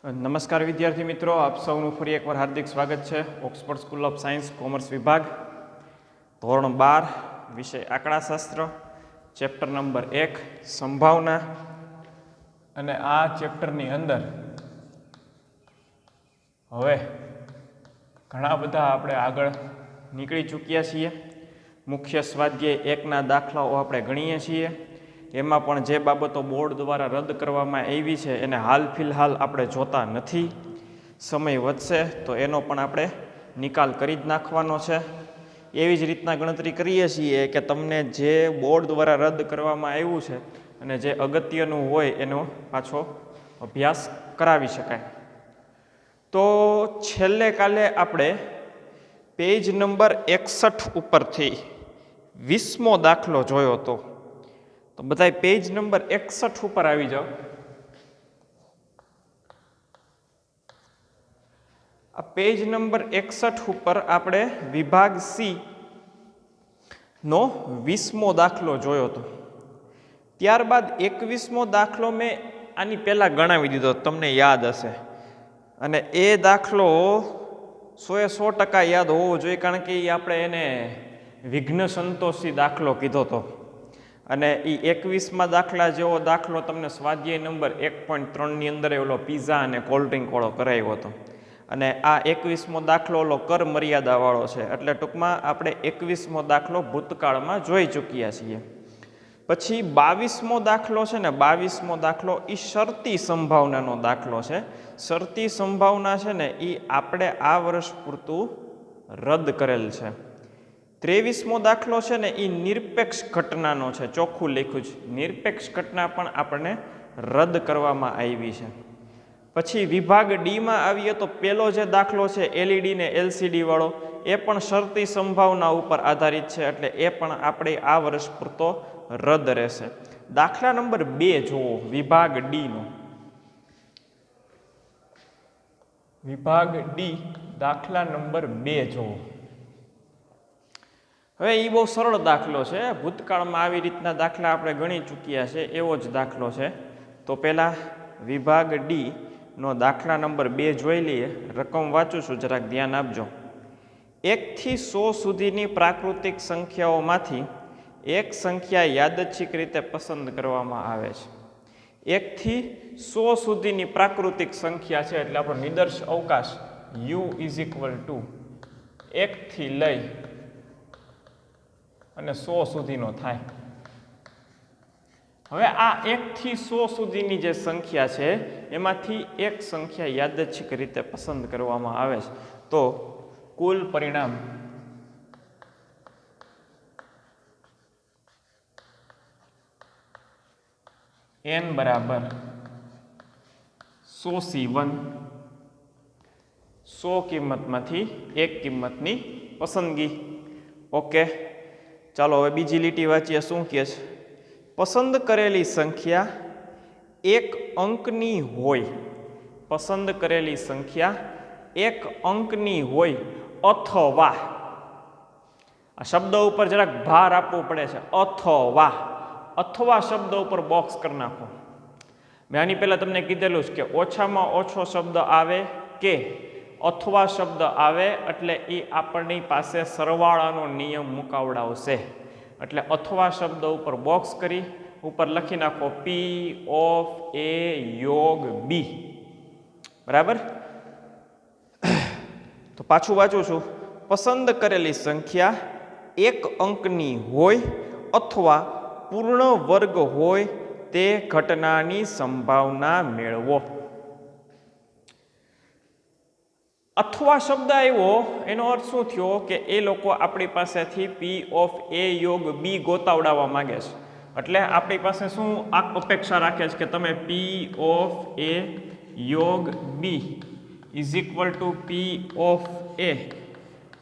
નમસ્કાર વિદ્યાર્થી મિત્રો, આપ સૌનું ફરી એકવાર હાર્દિક સ્વાગત છે Oxford school of science commerce વિભાગ ધોરણ 12 વિષય આંકડાશાસ્ત્ર ચેપ્ટર નંબર 1 સંભાવના. અને આ ચેપ્ટરની અંદર હવે ઘણા બધા આપણે આગળ નીકળી ચૂક્યા છીએ. મુખ્ય સ્વાધ્યાય 1ના દાખલાઓ આપણે ગણીએ છીએ. એમાં પણ જે બાબતો બોર્ડ દ્વારા રદ કરવામાં આવી છે એને હાલ ફિલહાલ આપણે જોતા નથી. સમય વધશે તો એનો પણ આપણે નિકાલ કરી જ નાખવાનો છે. એવી જ રીતના ગણતરી કરીએ છીએ કે તમને જે બોર્ડ દ્વારા રદ કરવામાં આવ્યું છે અને જે અગત્યનું હોય એનો પાછો અભ્યાસ કરાવી શકાય. તો છેલ્લે કાલે આપણે પેજ નંબર 61 ઉપરથી 20મો દાખલો જોયો હતો. તો બધા પેજ નંબર 61 ઉપર આવી જાઓ. આ પેજ નંબર 61 ઉપર આપણે વિભાગ સી નો 20મો દાખલો જોયો હતો. ત્યારબાદ 21મો દાખલો મેં આની પહેલા ગણાવી દીધો, તમને યાદ હશે. અને એ દાખલો 100% યાદ હોવો જોઈએ, કારણ કે આપણે એને વિઘ્ન સંતોષી દાખલો કીધો હતો. અને એ 21મા દાખલા જેવો દાખલો તમને સ્વાધ્યાય નંબર 1.3ની અંદર ઓલો પીઝા અને કોલ્ડ ડ્રિંક વાળો કરાવ્યો હતો. અને આ 21મો દાખલો ઓલો કર મર્યાદાવાળો છે. એટલે ટૂંકમાં આપણે 21મો દાખલો ભૂતકાળમાં જોઈ ચૂક્યા છીએ. પછી 22મો દાખલો છે ને, 22મો દાખલો એ શરતી સંભાવનાનો દાખલો છે. શરતી સંભાવના છે ને એ આપણે આ વર્ષ પૂરતું રદ કરેલ છે. 23મો દાખલો છે ને એ નિરપેક્ષ ઘટનાનો છે, ચોખ્ખું લખ્યું છે. નિરપેક્ષ ઘટના પણ આપણને રદ કરવામાં આવી છે. પછી વિભાગ ડીમાં આવીએ તો પહેલો જે દાખલો છે એલઈડી ને એલસીડી વાળો, એ પણ શરતી સંભાવના ઉપર આધારિત છે. એટલે એ પણ આપણે આ વર્ષ પૂરતો રદ રહેશે. દાખલા નંબર 2 જુઓ, વિભાગ ડીનો. વિભાગ ડી દાખલા નંબર 2 જુઓ. હવે એ બહુ સરળ દાખલો છે. ભૂતકાળમાં આવી રીતના દાખલા આપણે ગણી ચૂક્યા છે, એવો જ દાખલો છે. તો પહેલા વિભાગ ડી નો દાખલા નંબર 2 જોઈ લઈએ. રકમ વાંચું છું, જરાક ધ્યાન આપજો. 1 થી 100 સુધીની પ્રાકૃતિક સંખ્યાઓમાંથી એક સંખ્યા યાદચ્છિક રીતે પસંદ કરવામાં આવે છે. 1 થી 100 સુધીની પ્રાકૃતિક સંખ્યા છે, એટલે આપણો નિદર્શ અવકાશ u = 1 થી લઈ અને 100 સુધીનો થાય. હવે આ 1 થી 100 સુધીની જે સંખ્યા છે એમાંથી એક સંખ્યા યાદચ્છિક રીતે પસંદ કરવામાં આવે છે. તો કુલ પરિણામ n બરાબર 100c1, 100 કિંમતમાંથી એક કિંમતની પસંદગી. ઓકે, ચાલો હવે બીજી લીટી વાંચીએ. શું કહે છે? પસંદ કરેલી સંખ્યા એક અંકની હોય, પસંદ કરેલી સંખ્યા એક અંકની હોય અથવા, આ શબ્દ ઉપર જરાક ભાર આપવો પડે છે, અથવા, અથવા શબ્દ ઉપર બોક્સ કરી નાખો. મેં આની પહેલા તમને કીધેલું છે કે ઓછામાં ઓછો શબ્દ આવે કે અથવા શબ્દ આવે એટલે એ આપણી પાસે સરવાળાનો નિયમ મુકાવડાવશે. એટલે અથવા શબ્દ ઉપર બોક્સ કરી ઉપર લખી નાખો P of A યોગ B. બરાબર? તો પાછું વાંચું છું. પસંદ કરેલી સંખ્યા એક અંકની હોય અથવા પૂર્ણ વર્ગ હોય તે ઘટનાની સંભાવના મેળવો. અથવા શબ્દ આવ્યો એનો અર્થ શું થયો કે એ લોકો આપણી પાસેથી P of A યોગ B ગોતાવડાવવા માંગે છે. એટલે આપણી પાસે શું અપેક્ષા રાખે છે કે તમે P of A યોગ B = P of A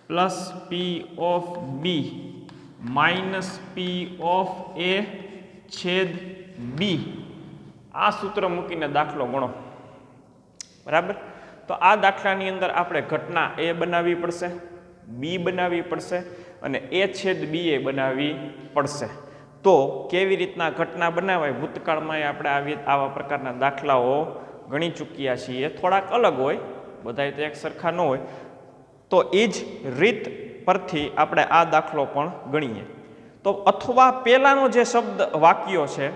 plus P of B minus P of A છેદ B, આ સૂત્ર મૂકીને દાખલો ગણો. બરાબર? તો આ દાખલાની અંદર આપણે ઘટના A બનાવવી પડશે, B બનાવવી પડશે અને A/B એ બનાવવી પડશે. તો કેવી રીતના ઘટના બનાવાય, ભૂતકાળમાં આપણે આવા પ્રકારના દાખલાઓ ગણી ચૂક્યા છીએ, થોડાક અલગ હોય, બધાય તો એક સરખા ન હોય, તો એ જ રીત પરથી આપણે આ દાખલો પણ ગણીએ. તો અથવા પહેલાંનો જે શબ્દ વાક્યો છે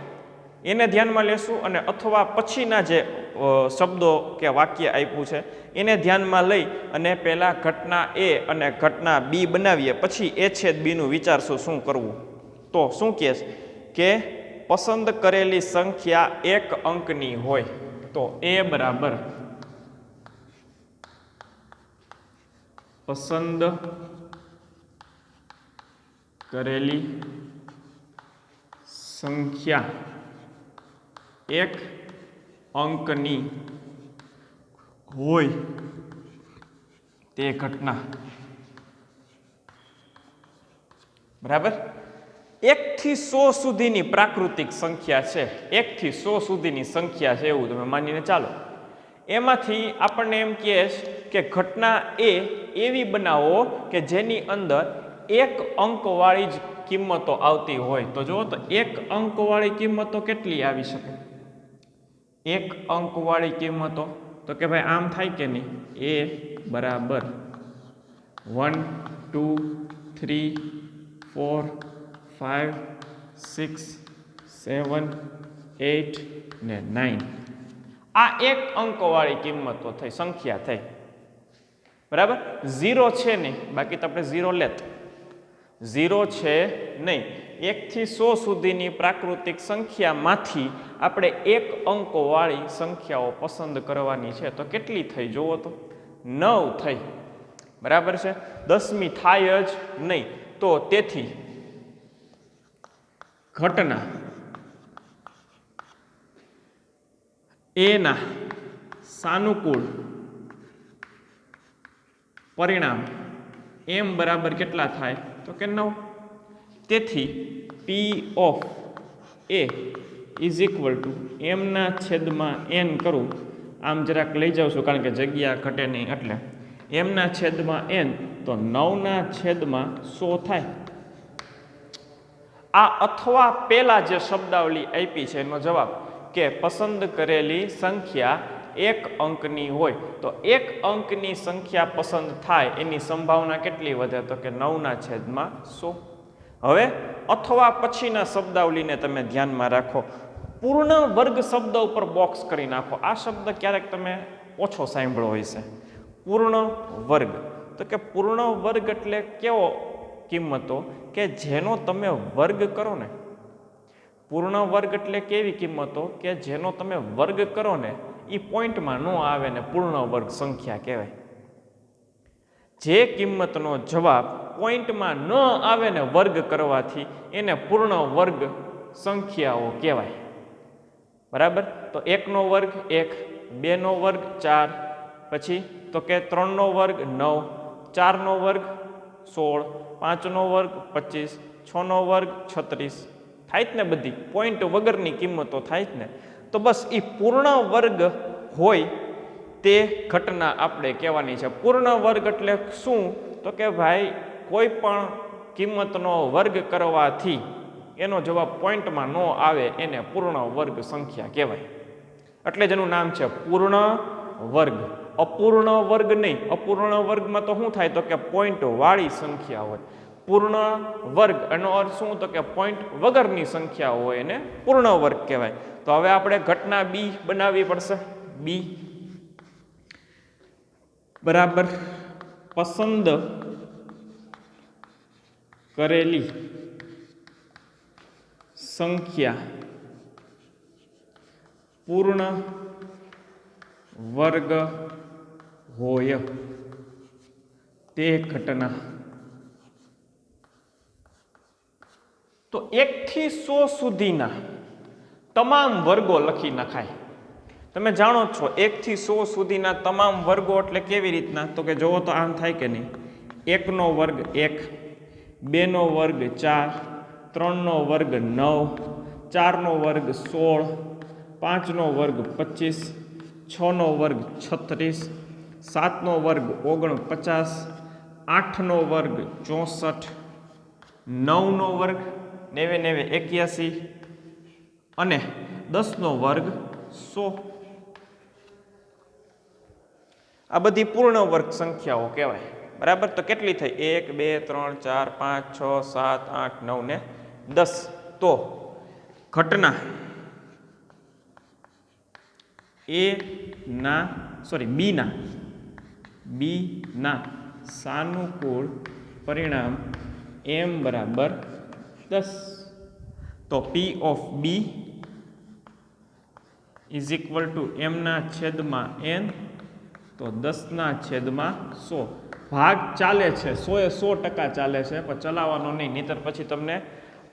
એને ધ્યાનમાં લેશું અને અથવા પછીના જે શબ્દો કે વાક્ય આપ્યું છે એને ધ્યાનમાં લઈ અને પહેલાં ઘટના એ અને ઘટના બી બનાવીએ, પછી એ છેદ બીનું વિચારશું શું કરવું. તો શું કહે છે કે પસંદ કરેલી સંખ્યા એક અંકની હોય તો એ બરાબર પસંદ કરેલી સંખ્યા એક અંકની હોય તે ઘટના. બરાબર. 1 થી 100 સુધીની પ્રાકૃતિક સંખ્યા છે, 1 થી 100 સુધીની સંખ્યા છે એવું તમે માનીને ચાલો. એમાંથી આપણને એમ કહે કે ઘટના એ એવી બનાવો કે જેની અંદર એક અંકવાળી જ કિંમતો આવતી હોય. તો જુઓ તો એક અંકવાળી કિંમતો કેટલી આવી શકે? એક અંકવાળી કિંમતો તો કે ભાઈ આમ થાય કે નહીં, એ બરાબર 1 2 3 4 5 6 7 8 ને 9. આ એક અંકવાળી કિંમતો થઈ, સંખ્યા થઈ. બરાબર. 0 છે નહીં, બાકી તો આપણે 0 લેત. 0 છે નહીં. 1 થી 100 સુધીની પ્રાકૃતિક સંખ્યામાંથી આપણે એક અંકવાળી સંખ્યાઓ પસંદ કરવાની છે. તો કેટલી થઈ જુઓ તો? 9 થઈ. બરાબર છે. 10મી થાય જ નહીં. તો તેથી ઘટના એના સાનુકૂળ પરિણામ એમ બરાબર કેટલા થાય? તો કે 9. તેથી P of A is equal two એમના છેદમાં n કરું, આમ જરાક લઈ જાઉં છું કારણ કે જગ્યા ઘટે નહીં એટલે એમના છેદમાં n, તો 9ના છેદમાં 100 થાય. આ અથવા પેલા જે શબ્દાવલી આપી છે એનો જવાબ કે પસંદ કરેલી સંખ્યા એક અંકની હોય તો એક અંકની સંખ્યા પસંદ થાય એની સંભાવના કેટલી વધે? તો કે 9ના છેદમાં 100. હવે અથવા પછીના શબ્દાવલીને તમે ધ્યાનમાં રાખો. પૂર્ણ વર્ગ શબ્દ ઉપર બોક્સ કરી નાખો. આ શબ્દ ક્યારેક તમે ઓછો સાંભળ્યો હોય છે, પૂર્ણ વર્ગ. તો કે પૂર્ણ વર્ગ એટલે કેવો કિંમતો કે જેનો તમે વર્ગ કરો ને. પૂર્ણ વર્ગ એટલે કેવી કિંમતો કે જેનો તમે વર્ગ કરો ને એ પોઈન્ટમાં ન આવે ને પૂર્ણ વર્ગ સંખ્યા કહેવાય. જે કિંમતનો જવાબ પોઈન્ટમાં ન આવે ને વર્ગ કરવાથી એને પૂર્ણ વર્ગ સંખ્યાઓ કહેવાય. બરાબર. તો 1નો વર્ગ 1, 2નો વર્ગ 4, પછી તો કે 3નો વર્ગ 9, 4નો વર્ગ 16, 5નો વર્ગ 25, 6નો વર્ગ 36 થાય જ ને. બધી પોઈન્ટ વગરની કિંમતો થાય જ ને. તો બસ એ પૂર્ણ વર્ગ હોય તે ઘટના આપણે કહેવાની છે. પૂર્ણ વર્ગ એટલે શું? તો કે ભાઈ કોઈ પણ કિંમતનો વર્ગ કરવાથી એનો જવાબ પોઈન્ટમાં ન આવે એને પૂર્ણ વર્ગ સંખ્યા કહેવાય. એટલે જ એનું નામ છે પૂર્ણ વર્ગ. અપૂર્ણ વર્ગ નહીં. અપૂર્ણ વર્ગમાં તો શું થાય? તો કે પોઈન્ટ વાળી સંખ્યા હોય. પૂર્ણ વર્ગ એનો અર્થ શું? તો કે પોઈન્ટ વગરની સંખ્યા હોય એને પૂર્ણ વર્ગ કહેવાય. તો હવે આપણે ઘટના બી બનાવવી પડશે. બી બરાબર પસંદ કરેલી સંખ્યા પૂર્ણ વર્ગ હોય તે ઘટના. તો 1 થી 100 સુધીના તમામ વર્ગો લખી નખાય. તમે જાણો છો 1 થી 100 સુધીના તમામ વર્ગો એટલે કેવી રીતના? તો કે જુઓ તો આમ થાય કે નહીં. 1નો વર્ગ 1, 2નો વર્ગ 4, 3નો વર્ગ 9, 4નો વર્ગ 16, 5નો વર્ગ 25, 6નો વર્ગ 36, 7નો વર્ગ 49, 8નો વર્ગ 64, 9નો વર્ગ 9 81 અને 10નો વર્ગ 100. આ બધી પૂર્ણ વર્ગ સંખ્યાઓ કહેવાય, બરાબર. તો કેટલી થઈ? 1 2 3 4 5 6 7 8 9 ને 10. તો ઘટના બી ના સાનુકૂળ પરિણામ m બરાબર 10. તો P of B is equal two m ના છેદમાં n, તો 10/100. ભાગ ચાલે છે, 100% ચાલે છે, પણ ચલાવવાનો નહીં, નહીંતર પછી તમને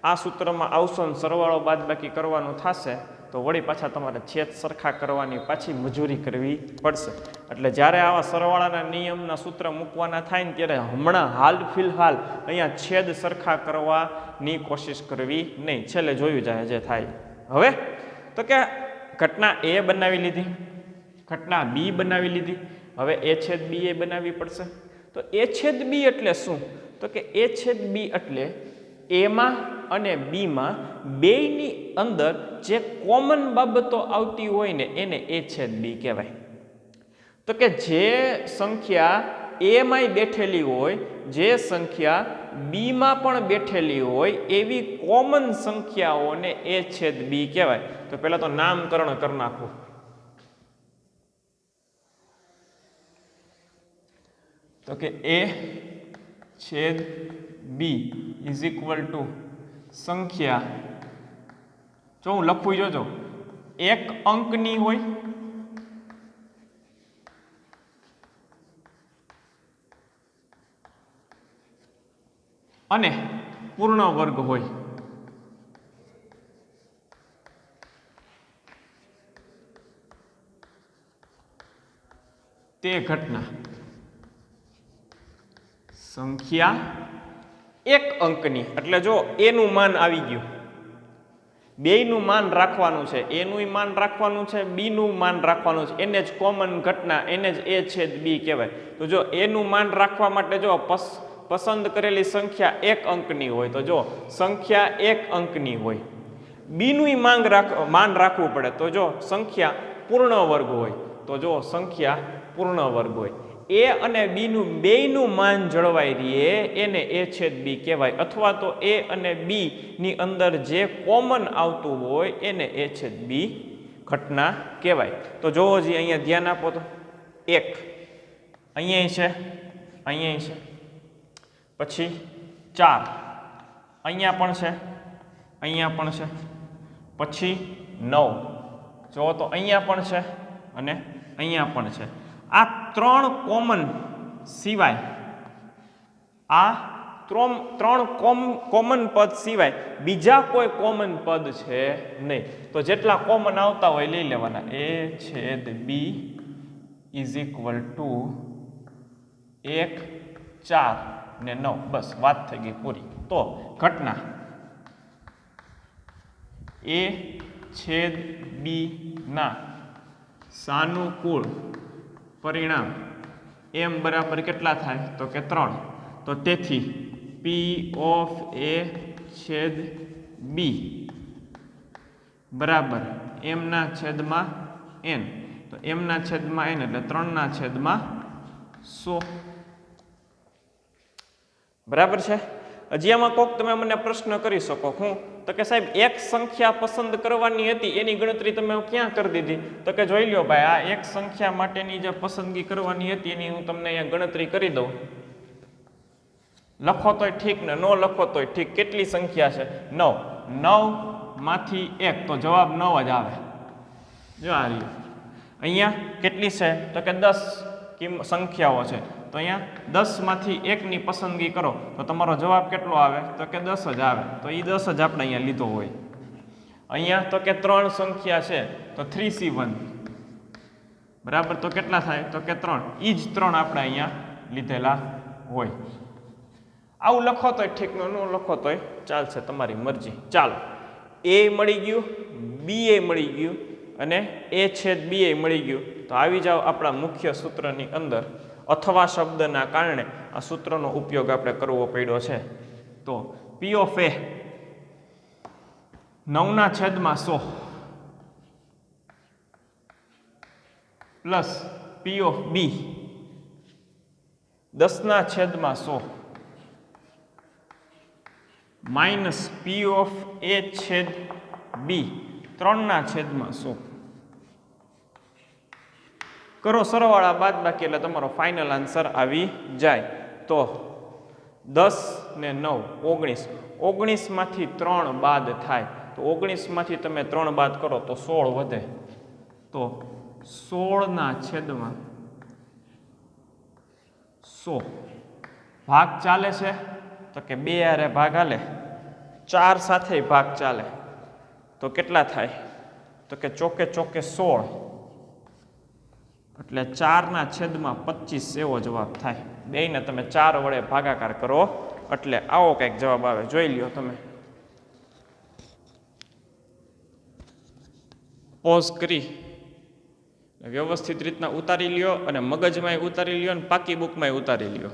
આ સૂત્રમાં આવશો ને સરવાળો બાદબાકી કરવાનું થશે તો વળી પાછા તમારે છેદ સરખા કરવાની પાછી મજૂરી કરવી પડશે. એટલે જ્યારે આવા સરવાળાના નિયમના સૂત્ર મૂકવાના થાય ને ત્યારે હમણાં હાલ ફિલહાલ અહીંયા છેદ સરખા કરવાની કોશિશ કરવી નહીં, છેલ્લે જોયું જાય જે થાય. હવે તો કે ઘટના A બનાવી લીધી, ઘટના B બનાવી લીધી, હવે A/B એ બનાવવી પડશે. તો A/B એટલે શું? તો કે A/B એટલે એમાં અને બીમાં બેયની અંદર જે કોમન બાબતો આવતી હોય ને એને A/B કહેવાય. તો કે જે સંખ્યા એમાંય બેઠેલી હોય, જે સંખ્યા બીમાં પણ બેઠેલી હોય એવી કોમન સંખ્યાઓને A/B કહેવાય. તો પહેલા તો નામકરણ કરી નાખું. તો કે A/B ઇઝ ઇક્વલ ટુ સંખ્યા, જો હું લખું જોજો, એક અંકની હોય અને પૂર્ણ વર્ગ હોય. તે ઘટના સંખ્યા એક અંકની, એટલે જો એનું માન આવી ગયું, બેયનું માન રાખવાનું છે, એનું માન રાખવાનું છે, બીનું માન રાખવાનું છે, એને જ કોમન ઘટના, એને જ A/B કહેવાય. તો જો એનું માન રાખવા માટે જો પસંદ કરેલી સંખ્યા એક અંકની હોય, તો જો સંખ્યા એક અંકની હોય, બીનું માન રાખવું પડે, તો જો સંખ્યા પૂર્ણ વર્ગ હોય, તો જો સંખ્યા પૂર્ણ વર્ગ હોય. A અને બીનું બેયનું માન જળવાઈ રહે એને A/B કહેવાય, અથવા તો A અને B ની અંદર જે કોમન આવતું હોય એને A/B ઘટના કહેવાય. તો જોવો જી અહીંયા ધ્યાન આપો તો 1 અહીંયા છે, અહીંયા છે, પછી 4 અહીંયા પણ છે, અહીંયા પણ છે, પછી 9 જો તો અહીંયા પણ છે અને અહીંયા પણ છે. આ ત્રણ કોમન સિવાય, આ ત્રણ કોમન પદ સિવાય બીજા કોઈ કોમન પદ છે નહીં. તો જેટલા કોમન આવતા હોય લઈ લેવાના. A/B ઇઝ ઇક્વલ ટુ 1 4 ને 9, બસ વાત થઈ ગઈ પૂરી. તો ઘટના A/B ના સાનુકૂળ પરિણામ m બરાબર કેટલા થાય? તો કે 3. તો તેથી P of A/B બરાબર m ના છેદમાં n. તો m ના છેદમાં n એટલે 3/100. બરાબર છે. હજી આમાં કોક તમે મને પ્રશ્ન કરી શકો, હું તો કે સાહેબ એક સંખ્યા પસંદ કરવાની હતી એની ગણતરી તમે ક્યાં કરી દીધી? તો કે જોઈ લ્યો ભાઈ, આ એક સંખ્યા માટેની જે પસંદગી કરવાની હતી એની હું તમને અહીંયા ગણતરી કરી દઉં. લખો તોય ઠીક ને ન લખો તોય ઠીક. કેટલી સંખ્યા છે? 9. 9 માંથી 1 તો જવાબ 9 જ આવે. જો આ રહ્યું. અહીંયા કેટલી છે? તો કે 10 સંખ્યાઓ છે. તો અહીંયા 10 માંથી 1 ની પસંદગી કરો તો તમારો જવાબ કેટલો આવે? તો કે 10 જ આવે. તો એ 10 જ આપણે અહીંયા લીધો હોય. અહીંયા તો કે 3 સંખ્યા છે તો 3C1 બરાબર. તો કેટલા થાય? તો કે 3. એ જ 3 આપણે અહીંયા લીધેલા હોય. આવું લખો તોય ઠીક, ન લખો તોય ચાલશે, તમારી મરજી. ચાલો, A મળી ગયું, B એ મળી ગયું અને A/B એ મળી ગયું. તો આવી જાઓ આપણા મુખ્ય સૂત્રની અંદર. અથવા શબ્દના કારણે આ સૂત્રનો ઉપયોગ આપણે કરવો પડ્યો છે. તો P of A 9/100 plus P of B 10/100 minus P of A છેદ બી 3/100 કરો સરવાળા બાદ બાકી એટલે તમારો ફાઇનલ આન્સર આવી જાય. તો 10 ને 9 19, 19માંથી 3 બાદ થાય તો 19માંથી તમે 3 બાદ કરો તો 16 વધે. તો 16/100 ભાગ ચાલે છે તો કે 2 હારે ભાગ હાલે, 4 સાથે ભાગ ચાલે તો કેટલા થાય તો કે ચોકે ચોકે 16 એટલે 4/25 એવો જવાબ થાય. બેયને તમે 4 વડે ભાગાકાર કરો એટલે આવો કંઈક જવાબ આવે. જોઈ લ્યો તમે. પોઝ કરી વ્યવસ્થિત રીતના ઉતારી લ્યો અને મગજમાંય ઉતારી લ્યો અને પાકી બુકમાંય ઉતારી લ્યો.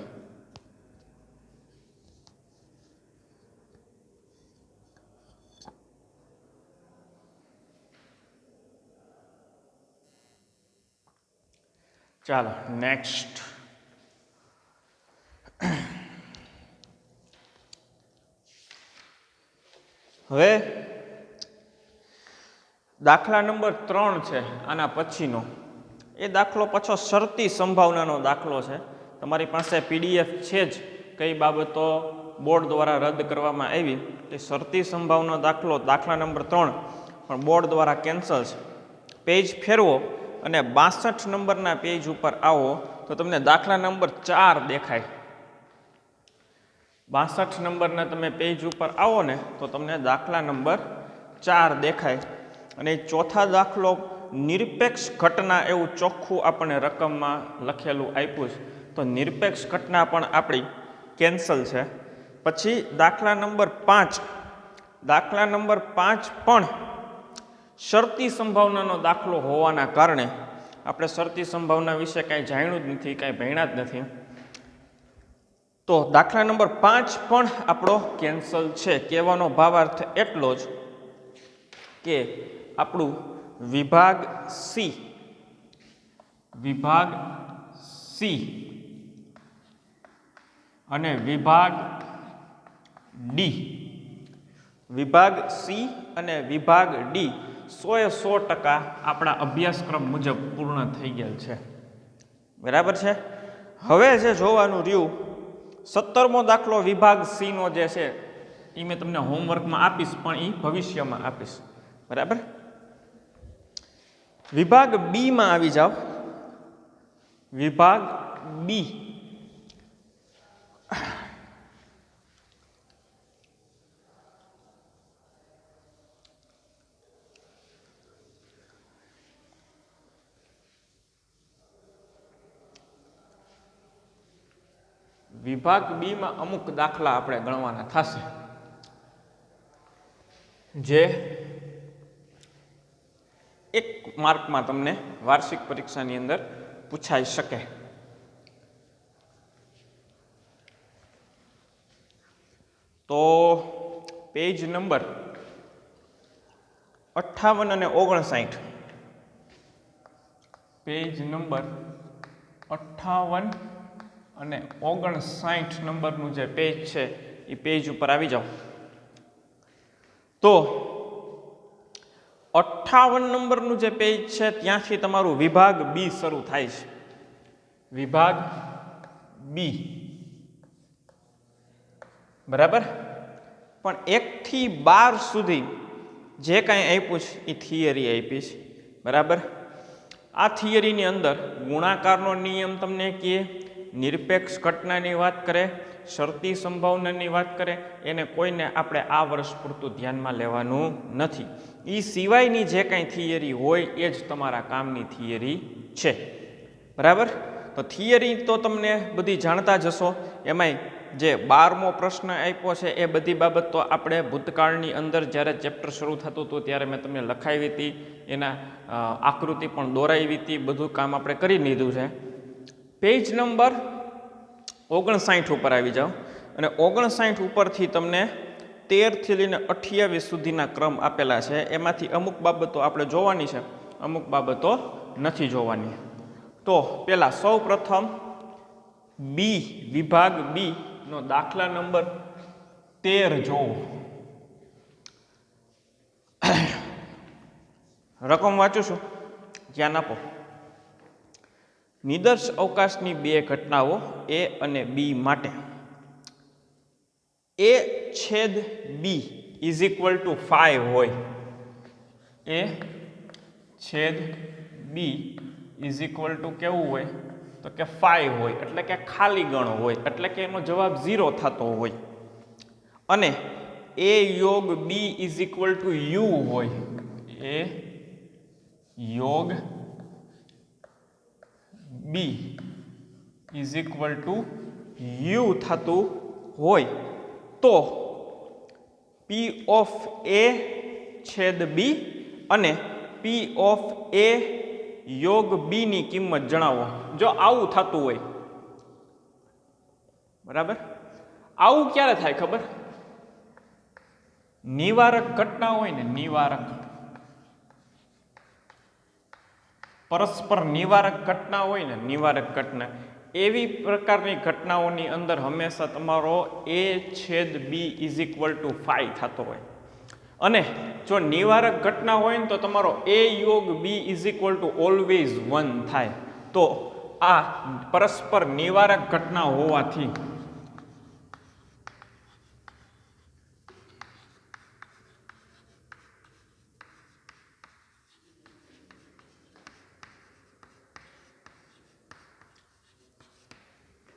ચાલો નેક્સ્ટ. હવે દાખલા નંબર 3 છે આના પછીનો. એ દાખલો પાછો શરતી સંભાવનાનો દાખલો છે. તમારી પાસે પીડીએફ છે જ કઈ બાબતો બોર્ડ દ્વારા રદ કરવામાં આવી. એ શરતી સંભાવનાનો દાખલો દાખલા નંબર 3 પણ બોર્ડ દ્વારા કેન્સલ છે. પેજ ફેરવો અને 62 નંબરના પેજ ઉપર આવો તો તમને દાખલા નંબર 4 દેખાય. 62 નંબરના તમે પેજ ઉપર આવો ને તો તમને દાખલા નંબર 4 દેખાય. અને ચોથા દાખલો નિરપેક્ષ ઘટના એવું ચોખ્ખું આપણને રકમમાં લખેલું આપ્યું છે. તો નિરપેક્ષ ઘટના પણ આપણી કેન્સલ છે. પછી દાખલા નંબર 5, દાખલા નંબર 5 પણ શરતી સંભાવનાનો દાખલો હોવાના કારણે આપણે શરતી સંભાવના વિશે કાંઈ જાણ્યું જ નથી, કાંઈ ભણ્યા જ નથી. તો દાખલા નંબર 5 પણ આપણો કેન્સલ છે. કહેવાનો ભાવાર્થ એટલો જ કે આપણું વિભાગ સી અને વિભાગ ડી, વિભાગ સી અને વિભાગ ડી 100% આપણા અભ્યાસક્રમ મુજબ પૂર્ણ થઈ ગયેલ છે. બરાબર છે. હવે જે જોવાનું રહ્યું 17મો દાખલો વિભાગ સી નો જે છે એ મેં તમને હોમવર્કમાં આપીશ, પણ એ ભવિષ્યમાં આપીશ. બરાબર. વિભાગ બી માં આવી જાઓ. વિભાગ બી વિભાગ બી માં અમુક દાખલા આપણે ગણવાના થશે જે 1 માર્કમાં તમને વાર્ષિક પરીક્ષાની અંદર પૂછાઈ શકે. તો પેજ નંબર 58 અને 59, પેજ નંબર 58 અને 59 નંબરનું જે પેજ છે એ પેજ ઉપર આવી જાઓ. તો 58 નંબરનું જે પેજ છે ત્યાંથી તમારું વિભાગ બી શરૂ થાય છે. વિભાગ બી. બરાબર. પણ 1 થી 12 સુધી જે કાંઈ આપ્યું છે એ થિયરી આપી છે. બરાબર. આ થિયરીની અંદર ગુણાકારનો નિયમ તમને કહે, નિરપેક્ષ ઘટનાની વાત કરે, શરતી સંભાવનાની વાત કરે, એને કોઈને આપણે આ વર્ષ પૂરતું ધ્યાનમાં લેવાનું નથી. એ સિવાયની જે કાંઈ થિયરી હોય એ જ તમારા કામની થિયરી છે. બરાબર. તો થિયરી તો તમને બધી જાણતા જ હશો. એમાંય જે 12મો પ્રશ્ન આપ્યો છે એ બધી બાબત તો આપણે ભૂતકાળની અંદર જ્યારે ચેપ્ટર શરૂ થતું હતું ત્યારે મેં તમને લખાવી હતી, એના આકૃતિ પણ દોરાવી હતી, બધું કામ આપણે કરી લીધું છે. પેજ નંબર 59 ઉપર આવી જાઓ અને 59 ઉપરથી તમને 13 થી લઈને 28 સુધીના ક્રમ આપેલા છે. એમાંથી અમુક બાબતો આપણે જોવાની છે, અમુક બાબતો નથી જોવાની. તો પહેલાં સૌ પ્રથમ બી વિભાગ બી નો દાખલા નંબર 13 જોવો. રકમ વાંચું છું, ધ્યાન આપો. નિદર્શ અવકાશની બે ઘટનાઓ એ અને બી માટે એ છેદ બી ઇઝ ઇક્વલ ટુ 5 હોય. એ છેદ બી ઇઝ ઇક્વલ ટુ કેવું હોય તો કે 5 હોય, એટલે કે ખાલી ગણો હોય, એટલે કે એનો જવાબ 0 થતો હોય. અને એ યોગ B is equal to U હોય. એ યોગ B is equal to U થતું હોય તો પી ઓફ એ છેદ બી અને પી ઓફ એ યોગ બી ની કિંમત જણાવો. જો આવું થતું હોય, બરાબર, આવું ક્યારે થાય ખબર? નિવારક ઘટના હોય ને, નિવારક પરસ્પર નિવારક ઘટના હોય ને, નિવારક ઘટના, એવી પ્રકારની ઘટનાઓની અંદર હંમેશા તમારો એ છેદ બી ઇઝ ઇક્વલ ટુ 5 થતો હોય. અને જો નિવારક ઘટના હોય ને તો તમારો એ યોગ B is equal to always 1 થાય. તો આ પરસ્પર નિવારક ઘટના હોવાથી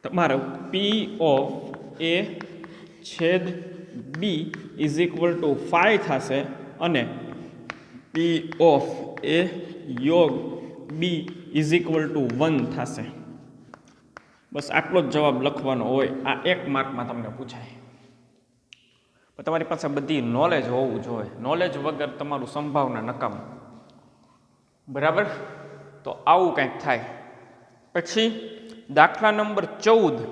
તમારો પી ઓફ એ છેદ બી ઇઝ ઇક્વલ ટુ 5 થશે અને પી ઓફ એ યોગ બી ઇઝ ઇક્વલ ટુ 1 થશે. બસ આટલો જ જવાબ લખવાનો હોય. આ 1 માર્કમાં તમને પૂછાય. પણ તમારી પાસે બધી નોલેજ હોવું જોઈએ. નોલેજ વગર તમારું સંભાવના નકામું. બરાબર? તો આવું કંઈક થાય. પછી દાખલા નંબર 14.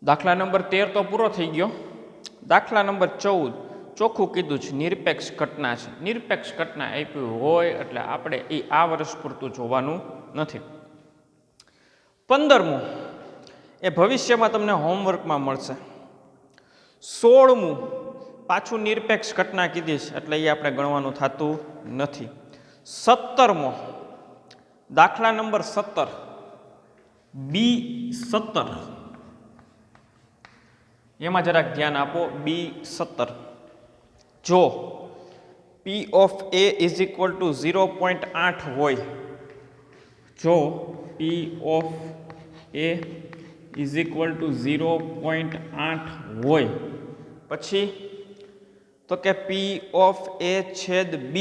દાખલા નંબર 13 તો પૂરો થઈ ગયો. દાખલા નંબર 14 ચોખ્ખું કીધું છે નિરપેક્ષ ઘટના છે. નિરપેક્ષ ઘટના આપ્યું હોય એટલે આપણે આ વર્ષ પૂરતું જોવાનું નથી. 15મું એ ભવિષ્યમાં તમને હોમવર્કમાં મળશે. 16મું પાછું નિરપેક્ષ ઘટના કીધી છે એટલે એ આપણે ગણવાનું થતું નથી. 17મો દાખલા નંબર 17 B17, એમાં જરાક ધ્યાન આપો. B17 જો P of A is equal two 0.8 હોય, જો P of A is equal two 0.8 હોય, પછી તો કે P ઓફ A છેદ B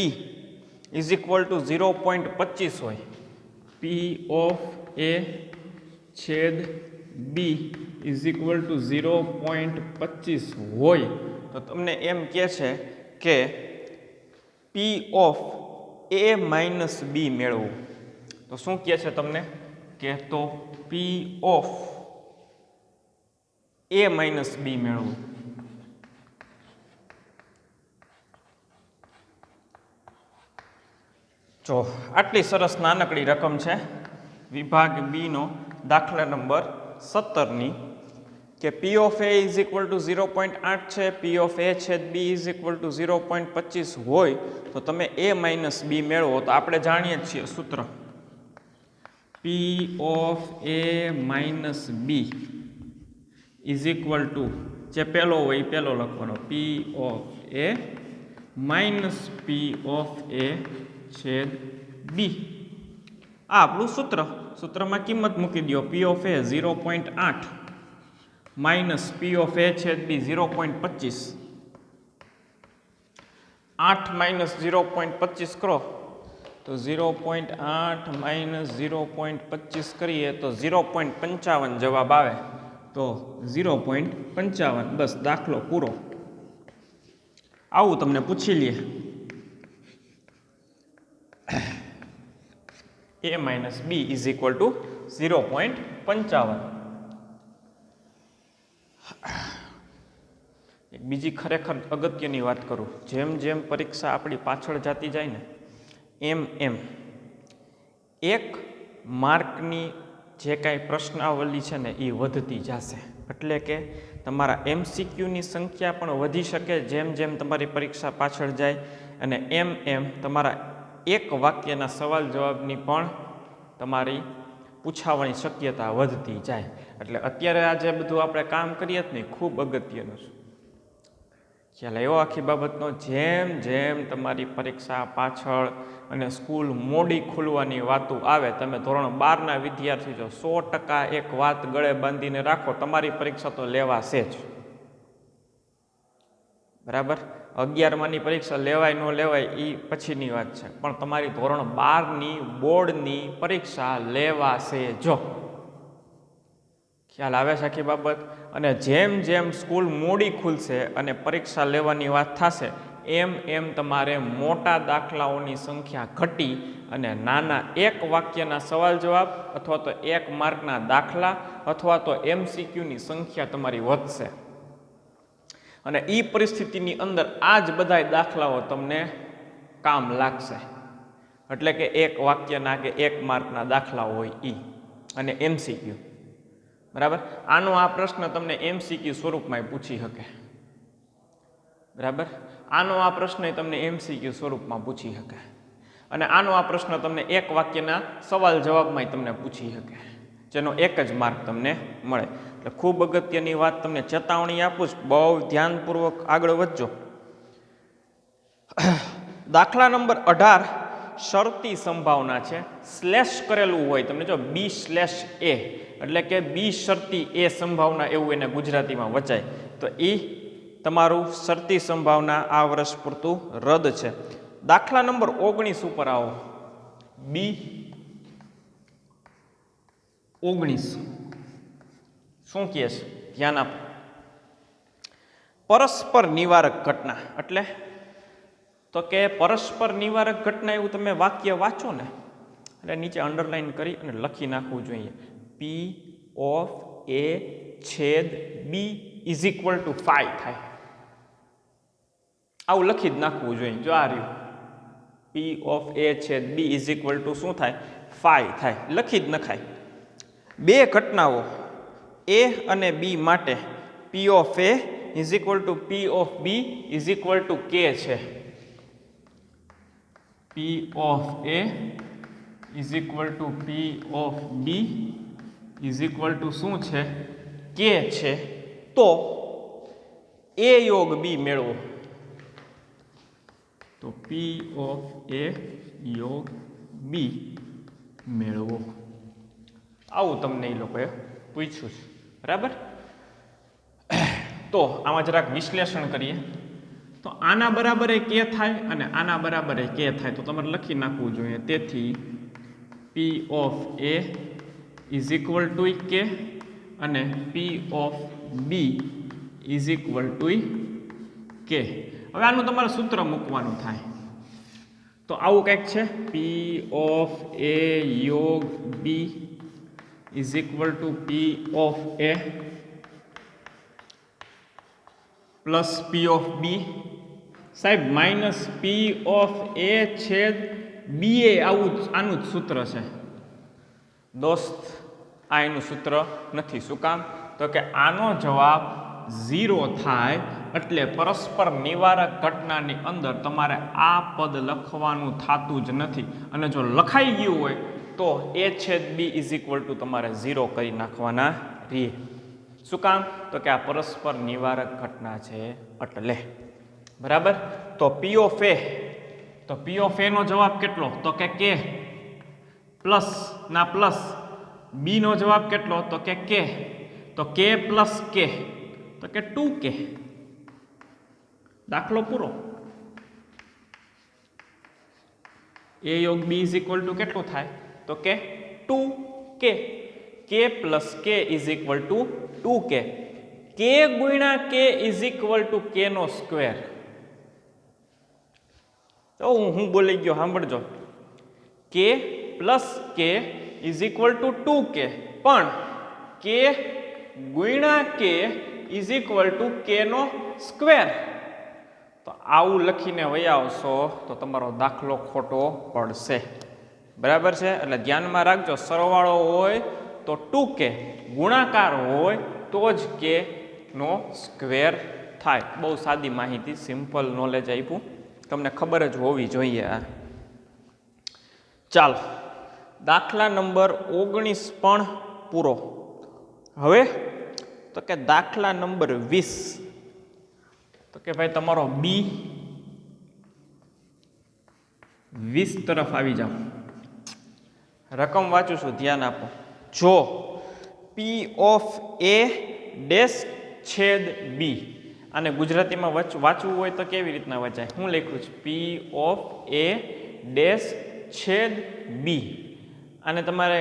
ઇઝ ઇક્વલ ટુ 0.25 હોય. P ઓફ A છેદ બી ઇઝ ઇક્વલ ટુ 0.25 હોય તો તમને એમ કહે છે કે પી ઓફ એ માઇનસ બી મેળવવું. તો શું કહે છે તમને કે તો પી ઓફ એ માઇનસ બી મેળવવું. જો આટલી સરસ નાનકડી રકમ છે વિભાગ બી નો દાખલા નંબર 17ની કે પી of A is equal two 0.8 છે, પી ઓફ એ છેદ બી ઇઝ ઇક્વલ ટુ 0.25 હોય તો તમે એ માઇનસ બી મેળવો. તો આપણે જાણીએ છીએ સૂત્ર P of A minus B is equal to, જે પહેલો હોય એ પહેલો લખવાનો, P of A minus P of A છેદ બી. આ આપણું સૂત્ર. સૂત્રમાં કિંમત મૂકી દો. P of A 0.8 minus P of A છેદ બી 0.25. 8 માઇનસ 0.25 કરો તો 0.8 માઇનસ 0.25 કરીએ તો 0.55 જવાબ આવે. તો 0.55. બસ દાખલો પૂરો. આવું તમને પૂછી લે a minus B is equal to 0.55. એક બીજી ખરેખર અગત્યની વાત કરું. જેમ જેમ પરીક્ષા આપણી પાછળ જતી જાય ને એમ એમ 1 માર્કની જે કાંઈ પ્રશ્નાવલી છે ને એ વધતી જશે, એટલે કે તમારા MCQની સંખ્યા પણ વધી શકે જેમ જેમ તમારી પરીક્ષા પાછળ જાય, અને એમ તમારા એક વાક્યના સવાલ જવાબની પણ તમારી પૂછાવાની શક્યતા વધતી જાય. એટલે અત્યારે આ જે બધું આપણે કામ કરીએ જ નહીં, ખૂબ અગત્યનું છે. ખ્યાલ આવ્યો આખી બાબતનો? જેમ જેમ તમારી પરીક્ષા પાછળ અને સ્કૂલ મોડી ખુલવાની વાતો આવે, તમે ધોરણ 12ના વિદ્યાર્થી છો, 100% એક વાત ગળે બાંધીને રાખો, તમારી પરીક્ષા તો લેવાશે જ. બરાબર? 11માની પરીક્ષા લેવાય ન લેવાય એ પછીની વાત છે, પણ તમારી ધોરણ 12ની બોર્ડની પરીક્ષા લેવાશે જો. ખ્યાલ આવે છે આખી બાબત? અને જેમ જેમ સ્કૂલ મોડી ખુલશે અને પરીક્ષા લેવાની વાત થશે, એમ તમારે મોટા દાખલાઓની સંખ્યા ઘટી અને નાના એક વાક્યના સવાલ જવાબ અથવા તો 1 માર્કના દાખલા અથવા તો MCQની સંખ્યા તમારી વધશે. અને એ પરિસ્થિતિની અંદર આ જ બધા દાખલાઓ તમને કામ લાગશે. એટલે કે 1 વાક્યના કે 1 માર્કના દાખલાઓ હોય એ અને MCQ. બરાબર? આનો આ પ્રશ્ન તમને MCQ સ્વરૂપમાં પૂછી શકે. બરાબર? આનો આ પ્રશ્ન તમને MCQ સ્વરૂપમાં પૂછી શકે, અને આનો આ પ્રશ્ન તમને 1 વાક્યના સવાલ જવાબમાં તમને પૂછી શકે, જેનો 1 જ માર્ક તમને મળે. એટલે ખૂબ અગત્યની વાત તમને ચેતવણી આપું છું, બહુ ધ્યાનપૂર્વક આગળ વધજો. દાખલા નંબર 18 શરતી સંભાવના છે, સ્લેશ કરેલું હોય તમને જો B/A, એટલે કે બી શરતી A સંભાવના એવું એને ગુજરાતીમાં વચાય. તો એ તમારું શરતી સંભાવના આ વર્ષ પૂરતું રદ છે. દાખલા નંબર 19 ઉપર આવો. B19 શું કહે છે? ધ્યાન આપો. પરસ્પર નિવારક ઘટના એટલે તો કે પરસ્પર નિવારક ઘટના એવું તમે વાક્ય વાંચો ને એટલે નીચે અંડરલાઈન કરી અને લખી નાખવું જોઈએ. P/A/B = 5 થાય. આવું લખી જ નાખવું જોઈએ. જો આ રહ્યું P/A/B = શું થાય? 5 થાય. લખી જ નખાય. બે ઘટનાઓ A અને B માટે P/A = P/B = K છે. P/A = P/B શું છે? K છે. તો A યોગ B મેળવો. તો P/A યોગ B મેળવો. આવું તમને એ લોકોએ પૂછ્યું છે. બરાબર? તો આમાં જરાક વિશ્લેષણ કરીએ. તો આના બરાબર K થાય અને આના બરાબર K થાય, તો તમારે લખી નાખવું જોઈએ. તેથી P/A = K અને P/B = K. હવે આનું તમારે સૂત્ર મૂકવાનું થાય. તો આવું કંઈક છે. P/A યોગ B = P/A પ્લસ P/B. સાહેબ માઇનસ P/A/BA આનું જ સૂત્ર છે દોસ્ત. આ એનું સૂત્ર નથી. શું કામ? તો કે આનો જવાબ 0 થાય એટલે પરસ્પર નિવારક ઘટનાની અંદર તમારે આ પદ લખવાનું થતું જ નથી, અને જો લખાઈ ગયું હોય તો A/B = તમારે 0 કરી નાખવાના રહીએ. શું કામ? તો કે આ પરસ્પર નિવારક ઘટના છે એટલે. બરાબર? તો P/A નો જવાબ કેટલો? તો કે K પ્લસ ના પ્લસ. B નો જવાબ કેટલો? તો કે K. તો K પ્લસ K તો કે 2K. દાખલો પૂરો. A યોગ B = કેટલું થાય? તો કે 2K. K plus K = 2K. K ગુણ્યા K = K નો સ્ક્વેર. તો હું બોલી ગયો, સાંભળજો. K પ્લસ K = 2K, પણ K ગુણ્યા K = K નો સ્ક્વેર. તો આવું લખીને વહી આવશો તો તમારો દાખલો ખોટો પડશે. બરાબર છે? એટલે ધ્યાનમાં રાખજો, સરવાળો હોય તો 2k ગુણાકાર હોય તો જ k નો સ્ક્વેર થાય. બહુ સાદી માહિતી, સિમ્પલ નોલેજ આપ્યું, તમને ખબર જ હોવી જોઈએ આ. ચાલો, દાખલા નંબર 19 પણ પૂરો. હવે તો કે દાખલા નંબર 20, તો કે ભાઈ તમારો બી 20 તરફ આવી જાઓ. રકમ વાંચું છું, ધ્યાન આપો. જો પી ઓફ એ ડેશ છેદ બી, અને ગુજરાતીમાં વાંચવું હોય તો કેવી રીતના વચાય? હું લખ્યું છે પી ઓફ એ ડેશ છેદ બી. અને તમારે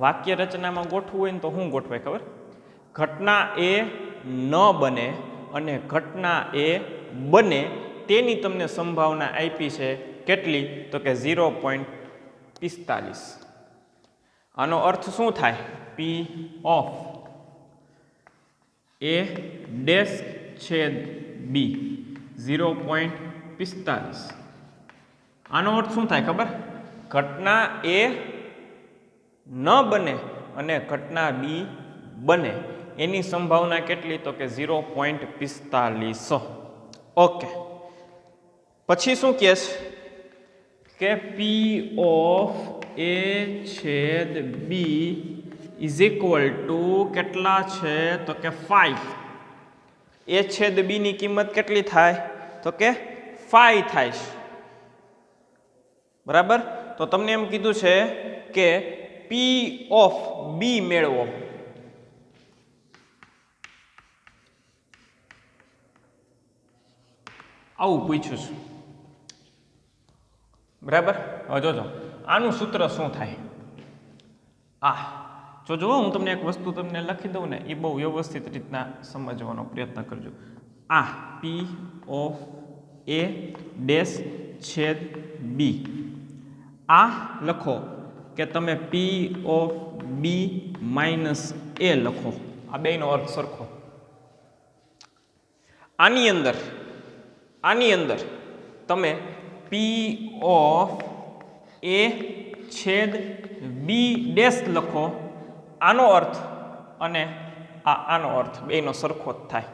વાક્ય રચનામાં ગોઠવું હોય ને તો શું ગોઠવાય ખબર? ઘટના એ ન બને અને ઘટના એ બને તેની તમને સંભાવના આપી છે. કેટલી? તો કે 0.45. આનો અર્થ શું થાય? પી ઓફ એ ડેશ છેદ બી 0.45. આનો અર્થ શું થાય ખબર? ઘટના એ ન બને અને ઘટના બી બને એની સંભાવના કેટલી? તો કે 0.45. ઓકે, પછી શું કહે છે કે પી ઓફ એ છેદ બી ઇઝ ઇક્વલ ટુ કેટલા છે? તો કે 5. એ છેદ બી ની કિંમત કેટલી થાય? તો કે 5 થાય છે. બરાબર? તો તમને એમ કીધું છે કે પી ઓફ બી મેળવો. આવું પૂછ્યું છે. બરાબર? હવે જોજો આનું સૂત્ર શું થાય. જો હું તમને એક વસ્તુ તમને લખી દઉં ને, એ બહુ વ્યવસ્થિત રીતના સમજવાનો પ્રયત્ન કરજો. પી ઓફ એ ડેશ છેદ બી, લખો કે તમે પી ઓફ બી માઇનસ એ લખો. આ બેનો અર્થ સરખો. આની અંદર તમે પી ઓફ એ છેદ બી ડેશ લખો. આનો અર્થ અને આનો અર્થ બેનો સરખો જ થાય.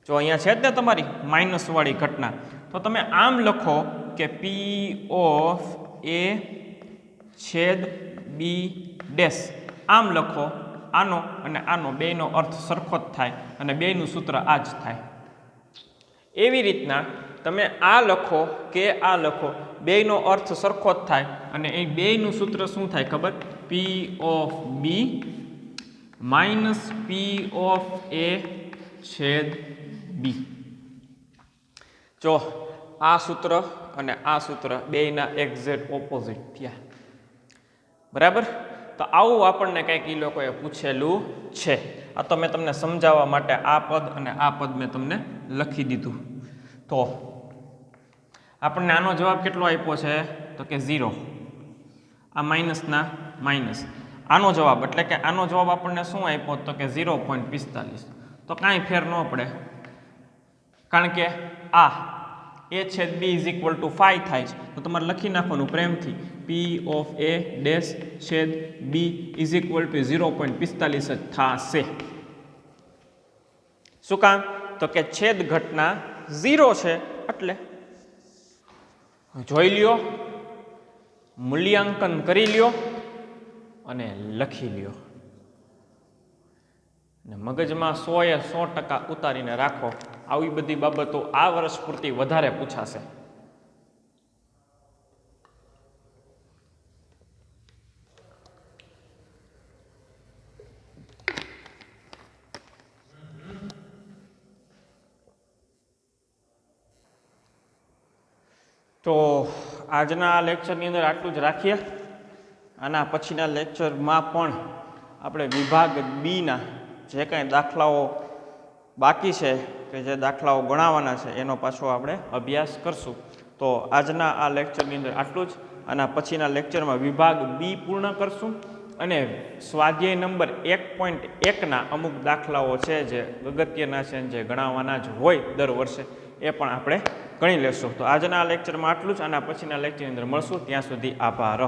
જો અહીંયા છે જ ને તમારી માઇનસ વાળી ઘટના, તો તમે આમ લખો કે પી ઓફ એ છેદ બી ડેશ. આમ લખો. આનો અને આનો બેનો અર્થ સરખો જ થાય અને બેનું સૂત્ર આ જ થાય. એવી રીતના તમે આ લખો કે આ લખો, બેનો અર્થ સરખો જ થાય અને એ બેનું સૂત્ર શું થાય ખબર? P of B minus P of A છેદ બી. જો આ સૂત્ર અને આ સૂત્ર બેના એક્ઝેક્ટ ઓપોઝિટ થયા. બરાબર? તો આવું આપણને કંઈક એ લોકોએ પૂછેલું છે. આ તો મેં તમને સમજાવવા માટે આ પદ અને આ પદ મેં તમને લખી દીધું. તો આપણને આનો જવાબ કેટલો આપ્યો છે? તો કે 0. આ માઇનસના માઇનસ. આનો જવાબ એટલે કે આનો જવાબ આપણને શું આપ્યો? તો કે 0.45. તો કાંઈ ફેર ન પડે, કારણ કે એ છેદ બી ઇઝ ઇક્વલ ટુ 5 થાય છે. તો તમારે લખી નાખવાનું પ્રેમથી પી ઓફ એ ડેશ છેદ બી ઇઝ ઇક્વલ ટુ 0.45 જ થશે. શું કામ? તો કે છેદ ઘટના 0 છે એટલે. જોઈ લ્યો, મૂલ્યાંકન કરી લ્યો અને લખી લ્યો. ને મગજમાં 100% ઉતારીને રાખો. આવી બધી બાબતો આ વર્ષ પૂરતી વધારે પૂછાશે. તો આજના આ લેક્ચરની અંદર આટલું જ રાખીએ. આના પછીના લેક્ચરમાં પણ આપણે વિભાગ બીના જે કાંઈ દાખલાઓ બાકી છે કે જે દાખલાઓ ગણાવવાના છે એનો પાછો આપણે અભ્યાસ કરશું. તો આજના આ લેક્ચરની અંદર આટલું જ. આના પછીના લેક્ચરમાં વિભાગ બી પૂર્ણ કરશું અને સ્વાધ્યાય નંબર 1.1ના અમુક દાખલાઓ છે જે અગત્યના છે, જે ગણાવવાના જ હોય દર વર્ષે, એ પણ આપણે ગણી લેશો. તો આજના લેક્ચરમાં આટલું જ. આના પછીના લેક્ચરની અંદર મળશું. ત્યાં સુધી આભાર.